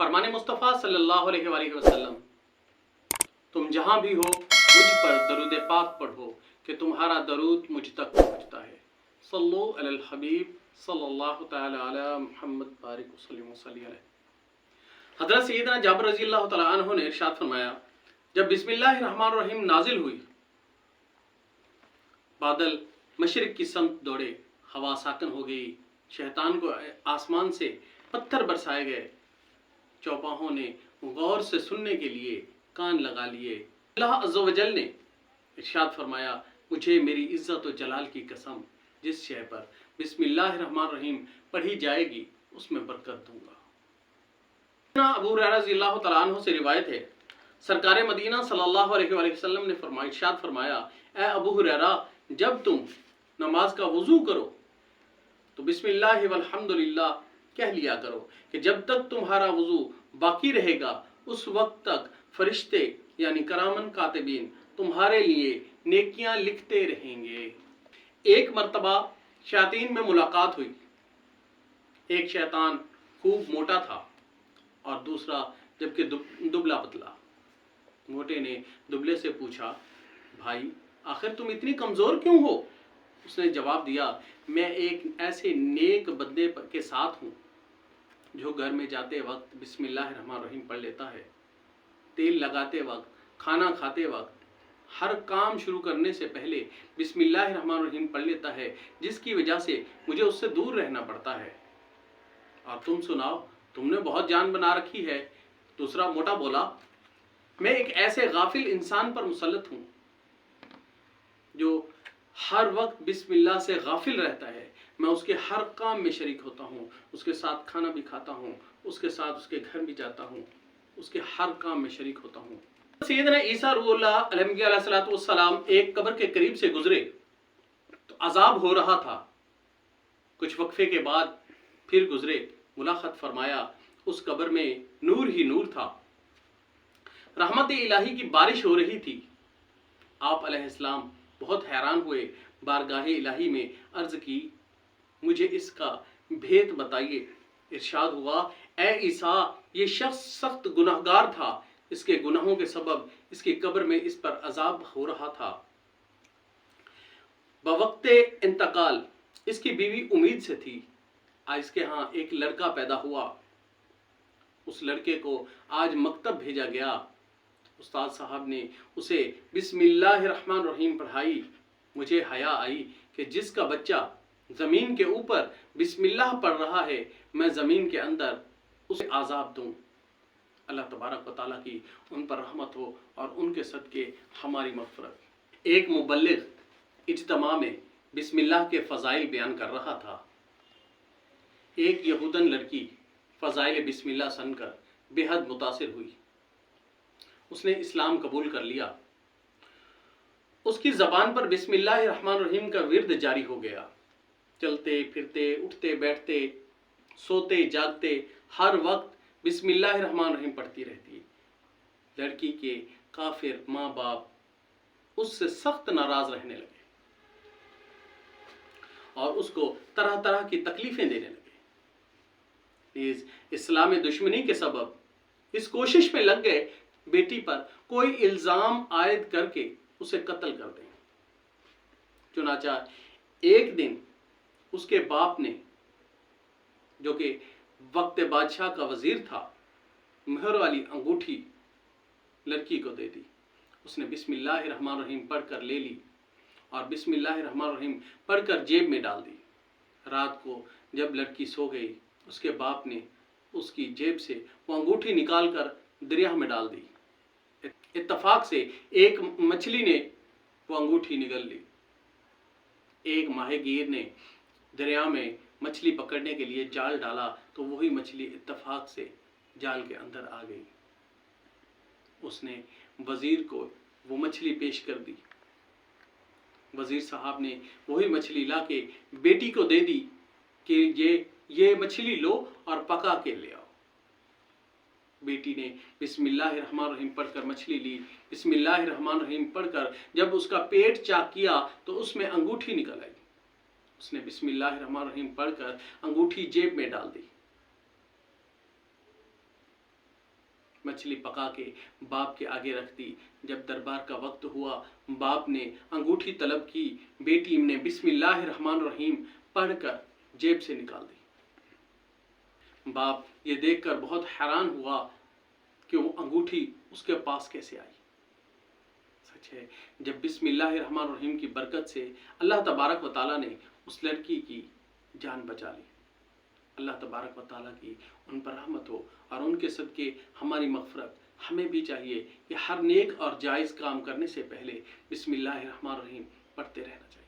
फरमाने मुस्तफ़ा सल्लल्लाहु अलैहि वसल्लम, तुम जहां भी हो मुझ पर दरूद पाक पढ़ो कि तुम्हारा दरूद मुझ तक पहुंचता है। सल्लु अलल हबीब सल्लल्लाहु तआला अला मुहम्मद बारिक वसल्लम अलैहि। हज़रत सैयदना जाबिर रज़ियल्लाहु तआला अन्हु ने इरशाद फरमाया, जब बिस्मिल्लाहिर्रहमानिर्रहीम नाजिल हुई, बादल मशरिक की समत दौड़े, हवा साकन हो गई, शैतान को आसमान से पत्थर बरसाए गए, चौपाहों ने गौर से सुनने के लिए कान लगा लिए। अल्लाह अज़्ज़ा व जल ने इरशाद फरमाया, मुझे मेरी इज़्ज़त व जलाल की कसम, जिस शय पर बिस्मिल्लाहिर्रहमानिर्रहीम पढ़ी जाएगी उसमें बरकत दूंगा। अबू हुरैरा रज़ियल्लाहु तआला अन्हु से रिवायत है, सरकार मदीना सल्लल्लाहु अलैहि वसल्लम ने इरशाद फरमाया, ए अबू हुरैरा, जब तुम नमाज का वुज़ू करो तो बिस्मिल्लाह वल्हम्दुलिल्लाह कह लिया करो कि जब तक तुम्हारा वुज़ू बाकी रहेगा उस वक्त तक फरिश्ते यानी करामन कातिबीन तुम्हारे लिए नेकियां लिखते रहेंगे। एक मर्तबा शैतान में मुलाकात हुई। एक शैतान खूब मोटा था और दूसरा जबकि दुबला पतला। मोटे ने दुबले से पूछा, भाई आखिर तुम इतनी कमज़ोर क्यों हो? उसने जवाब दिया, मैं एक ऐसे नेक बंदे के साथ हूँ जो घर में जाते वक्त बिस्मिल्लाहिर्रहमानिर्रहीम पढ़ लेता है, तेल लगाते वक्त, खाना खाते वक्त, हर काम शुरू करने से पहले बिस्मिल्लाहिर्रहमानिर्रहीम पढ़ लेता है, जिसकी वजह से मुझे उससे दूर रहना पड़ता है। और तुम सुनाओ, तुमने बहुत जान बना रखी है। दूसरा मोटा बोला, मैं एक ऐसे गाफिल इंसान पर मुसल्लत हूँ जो हर वक्त बिस्मिल्लाह से गाफिल रहता है। मैं उसके हर काम में शरीक होता हूँ, उसके साथ खाना भी खाता हूँ, उसके साथ उसके घर भी जाता हूँ, उसके हर काम में शरीक होता हूँ। सैयदना ईसा रूहुल्लाह अलैहिस्सलाम एक कब्र के करीब से गुजरे तो अजाब हो रहा था। कुछ वक्फे के बाद फिर गुजरे, मुलाकात फरमाया, उस कब्र में नूर ही नूर था, रहमत इलाही की बारिश हो रही थी। आप अलैहिस्सलाम बहुत हैरान हुए, बारगाहे इलाही में अर्ज की, मुझे इसका भेद बताइए। इरशाद हुआ, ए ईसा, ये शख्स सख्त गुनाहगार था, इसके गुनाहों के सबब इसकी कब्र में इस पर अजाब हो रहा था। बवक्ते इंतकाल इसकी बीवी उम्मीद से थी, आज इसके यहाँ एक लड़का पैदा हुआ। उस लड़के को आज मकतब भेजा गया, उस्ताद साहब ने उसे बिस्मिल्लाहिर्रहमानिर्रहीम पढ़ाई। मुझे हया आई कि जिसका बच्चा ज़मीन के ऊपर बिस्मिल्लाह पढ़ रहा है, मैं ज़मीन के अंदर उसे आज़ाब दूँ। अल्लाह तबारक व तआला की उन पर रहमत हो और उनके सदके हमारी मग़फ़िरत। एक मुबल्लिग़ इज्तिमा में बिस्मिल्लाह के फ़ज़ाइल बयान कर रहा था। एक यहूदन लड़की फ़ज़ाइल बिस्मिल्लाह सुनकर बेहद मुतासिर हुई। उसने इस्लाम कबूल कर लिया। उसकी ज़बान पर बिस्मिल्लाहिर्रहमानिर्रहीम का विर्द जारी हो गया। चलते फिरते, उठते बैठते, सोते जागते, हर वक्त बिस्मिल्लाहिर्रहमानिर्रहीम पढ़ती रहती। लड़की के काफिर माँ बाप उससे सख्त नाराज रहने लगे और उसको तरह तरह की तकलीफें देने लगे। इस्लाम दुश्मनी के सबब इस कोशिश में लग गए बेटी पर कोई इल्ज़ाम आयद करके उसे कत्ल कर दें। चुनाचा एक दिन उसके बाप ने, जो कि वक्त बादशाह का वजीर था, मोहर वाली अंगूठी लड़की को दे दी। उसने बिस्मिल्लाहिर्रहमानिर्रहीम पढ़कर ले ली और बिस्मिल्लाहिर्रहमानिर्रहीम पढ़कर जेब में डाल दी। रात को जब लड़की सो गई, उसके बाप ने उसकी जेब से वो अंगूठी निकाल कर दरिया में डाल दी। इत्तफाक से एक मछली ने वो अंगूठी निगल ली। एक माहीगीर ने दरिया में मछली पकड़ने के लिए जाल डाला तो वही मछली इत्तफाक से जाल के अंदर आ गई। उसने वजीर को वो मछली पेश कर दी। वजीर साहब ने वही मछली लाके बेटी को दे दी कि ये मछली लो और पका के ले आओ। बेटी ने बिस्मिल्लाहिर्रहमानिर्रहीम पढ़कर मछली ली। बिस्मिल्लाहिर्रहमानिर्रहीम पढ़कर जब उसका पेट चाक किया तो उसमें अंगूठी निकल आई। उसने बिस्मिल्लाहिर्रहमानिर्रहीम पढ़कर अंगूठी जेब में डाल दी। مچھلی پکا کے باپ کے آگے رکھ دی۔ جب دربار کا وقت ہوا، باپ نے انگوٹھی طلب کی، بیٹی نے بسم اللہ الرحمن الرحیم پڑھ کر جیب سے نکال دی۔ باپ یہ دیکھ کر بہت حیران ہوا کہ وہ انگوٹھی اس کے پاس کیسے آئی۔ سچ ہے، جب بسم اللہ الرحمن الرحیم کی برکت سے اللہ تبارک و تعالیٰ نے اس لڑکی کی جان بچا لی۔ اللہ تبارک و تعالیٰ کی ان پر رحمت ہو اور ان کے صدقے ہماری مغفرت۔ ہمیں بھی چاہیے کہ ہر نیک اور جائز کام کرنے سے پہلے بسم اللہ الرحمن الرحیم پڑھتے رہنا چاہیے۔